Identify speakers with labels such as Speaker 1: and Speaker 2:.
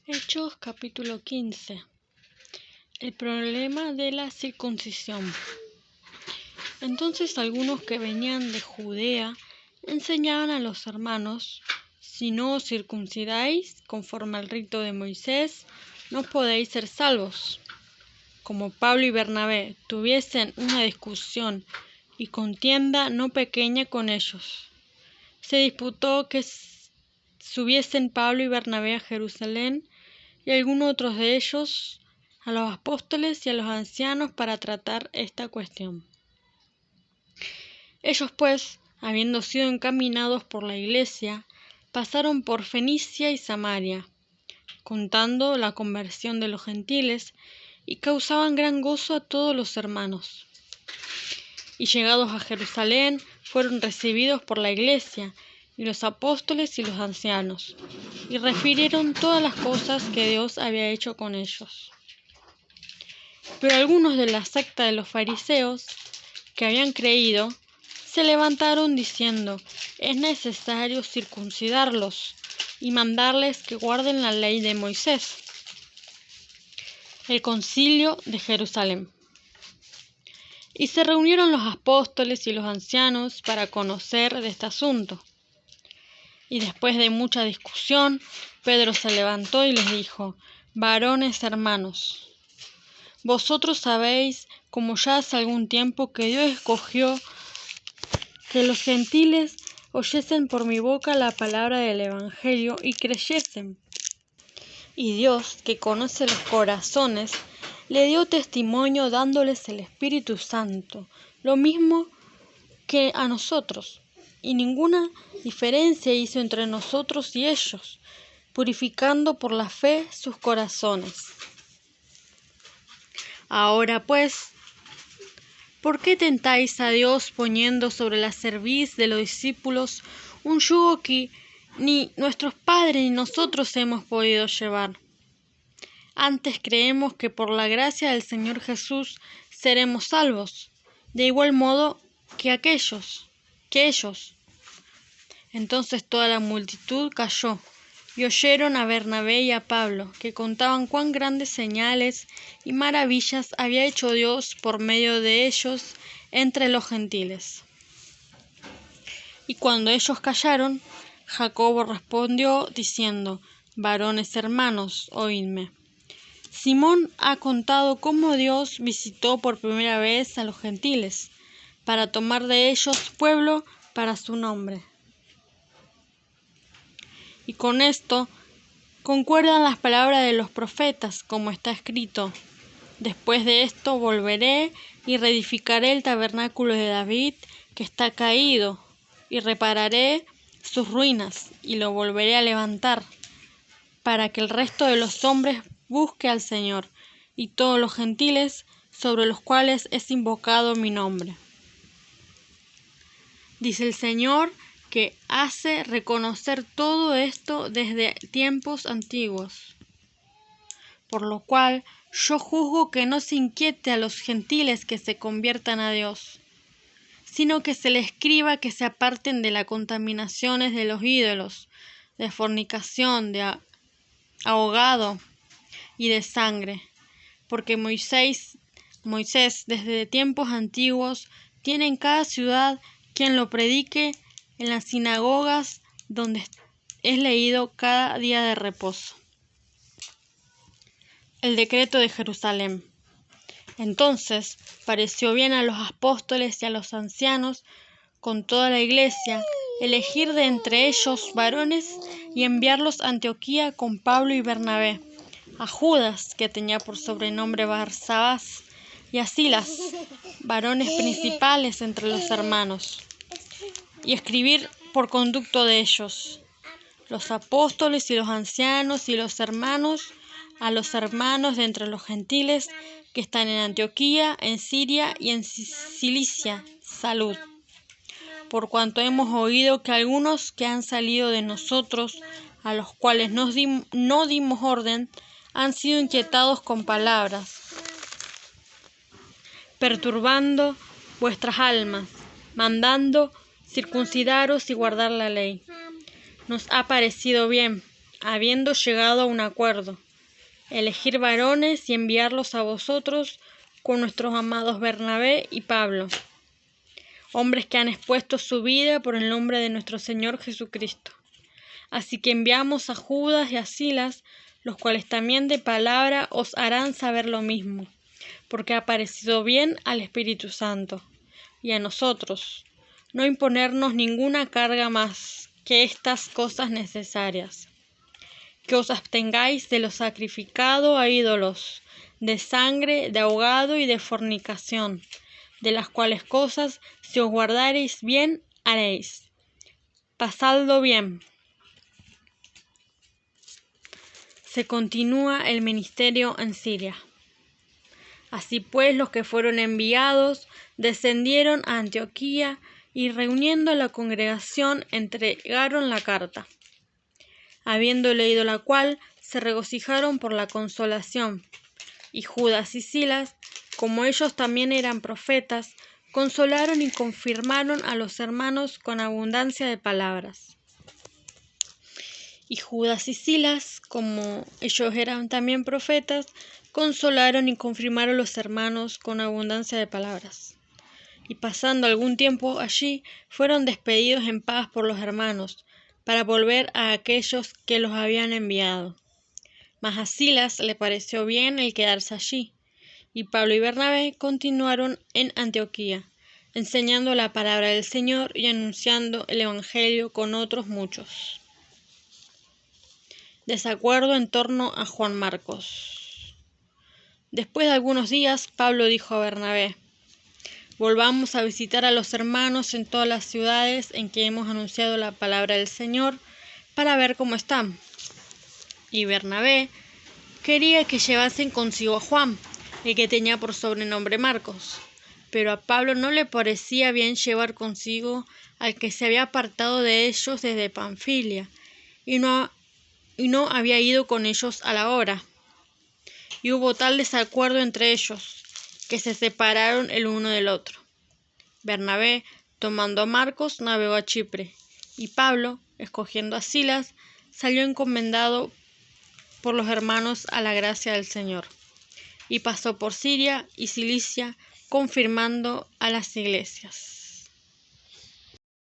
Speaker 1: Hechos capítulo 15. El problema de la circuncisión. Entonces algunos que venían de Judea enseñaban a los hermanos: si no os circuncidáis conforme al rito de Moisés, no podéis ser salvos. Como Pablo y Bernabé tuviesen una discusión y contienda no pequeña con ellos, se disputó que subiesen Pablo y Bernabé a Jerusalén y algunos otros de ellos a los apóstoles y a los ancianos para tratar esta cuestión. Ellos pues, habiendo sido encaminados por la iglesia, pasaron por Fenicia y Samaria, contando la conversión de los gentiles, y causaban gran gozo a todos los hermanos. Y llegados a Jerusalén, fueron recibidos por la iglesia y los apóstoles y los ancianos, y refirieron todas las cosas que Dios había hecho con ellos. Pero algunos de la secta de los fariseos, que habían creído, se levantaron diciendo: es necesario circuncidarlos y mandarles que guarden la ley de Moisés. El concilio de Jerusalén. Y se reunieron los apóstoles y los ancianos para conocer de este asunto. Y después de mucha discusión, Pedro se levantó y les dijo: varones hermanos, vosotros sabéis, como ya hace algún tiempo, que Dios escogió que los gentiles oyesen por mi boca la palabra del Evangelio y creyesen. Y Dios, que conoce los corazones, le dio testimonio dándoles el Espíritu Santo, lo mismo que a nosotros, y ninguna diferencia hizo entre nosotros y ellos, purificando por la fe sus corazones. Ahora pues, ¿por qué tentáis a Dios poniendo sobre la cerviz de los discípulos un yugo que ni nuestros padres ni nosotros hemos podido llevar? Antes creemos que por la gracia del Señor Jesús seremos salvos, de igual modo que ellos. Entonces toda la multitud calló, y oyeron a Bernabé y a Pablo, que contaban cuán grandes señales y maravillas había hecho Dios por medio de ellos entre los gentiles. Y cuando ellos callaron, Jacobo respondió diciendo: varones hermanos, oídme. Simón ha contado cómo Dios visitó por primera vez a los gentiles, para tomar de ellos pueblo para su nombre. Y con esto concuerdan las palabras de los profetas, como está escrito: después de esto volveré y reedificaré el tabernáculo de David, que está caído, y repararé sus ruinas, y lo volveré a levantar, para que el resto de los hombres busque al Señor, y todos los gentiles sobre los cuales es invocado mi nombre. Dice el Señor, que hace reconocer todo esto desde tiempos antiguos. Por lo cual yo juzgo que no se inquiete a los gentiles que se conviertan a Dios, sino que se les escriba que se aparten de las contaminaciones de los ídolos, de fornicación, de ahogado y de sangre, porque Moisés desde tiempos antiguos tiene en cada ciudad quien lo predique en las sinagogas donde es leído cada día de reposo. El decreto de Jerusalén. Entonces pareció bien a los apóstoles y a los ancianos con toda la iglesia elegir de entre ellos varones y enviarlos a Antioquía con Pablo y Bernabé, a Judas, que tenía por sobrenombre Barsabás, y a Silas, varones principales entre los hermanos, y escribir por conducto de ellos, los apóstoles y los ancianos y los hermanos, a los hermanos de entre los gentiles que están en Antioquía, en Siria y en Cilicia, salud. Por cuanto hemos oído que algunos que han salido de nosotros, a los cuales no dimos orden, han sido inquietados con palabras, perturbando vuestras almas, mandando circuncidaros y guardar la ley. Nos ha parecido bien, habiendo llegado a un acuerdo, elegir varones y enviarlos a vosotros con nuestros amados Bernabé y Pablo, hombres que han expuesto su vida por el nombre de nuestro Señor Jesucristo. Así que enviamos a Judas y a Silas, los cuales también de palabra os harán saber lo mismo, porque ha parecido bien al Espíritu Santo y a nosotros no imponernos ninguna carga más que estas cosas necesarias: que os abstengáis de lo sacrificado a ídolos, de sangre, de ahogado y de fornicación, de las cuales cosas, si os guardareis bien, haréis. Pasadlo bien. Se continúa el ministerio en Siria. Así pues, los que fueron enviados descendieron a Antioquía y, reuniendo a la congregación, entregaron la carta. Habiendo leído la cual, se regocijaron por la consolación. Y Judas y Silas, como ellos también eran profetas, consolaron y confirmaron a los hermanos con abundancia de palabras. Y Judas y Silas, como ellos eran también profetas, consolaron y confirmaron a los hermanos con abundancia de palabras. Y pasando algún tiempo allí, fueron despedidos en paz por los hermanos, para volver a aquellos que los habían enviado. Mas a Silas le pareció bien el quedarse allí, y Pablo y Bernabé continuaron en Antioquía, enseñando la palabra del Señor y anunciando el Evangelio con otros muchos. Desacuerdo en torno a Juan Marcos. Después de algunos días, Pablo dijo a Bernabé: volvamos a visitar a los hermanos en todas las ciudades en que hemos anunciado la palabra del Señor, para ver cómo están. Y Bernabé quería que llevasen consigo a Juan, el que tenía por sobrenombre Marcos, pero a Pablo no le parecía bien llevar consigo al que se había apartado de ellos desde Panfilia, y no había ido con ellos a la hora. Y hubo tal desacuerdo entre ellos, que se separaron el uno del otro. Bernabé, tomando a Marcos, navegó a Chipre, y Pablo, escogiendo a Silas, salió encomendado por los hermanos a la gracia del Señor, y pasó por Siria y Cilicia, confirmando a las iglesias.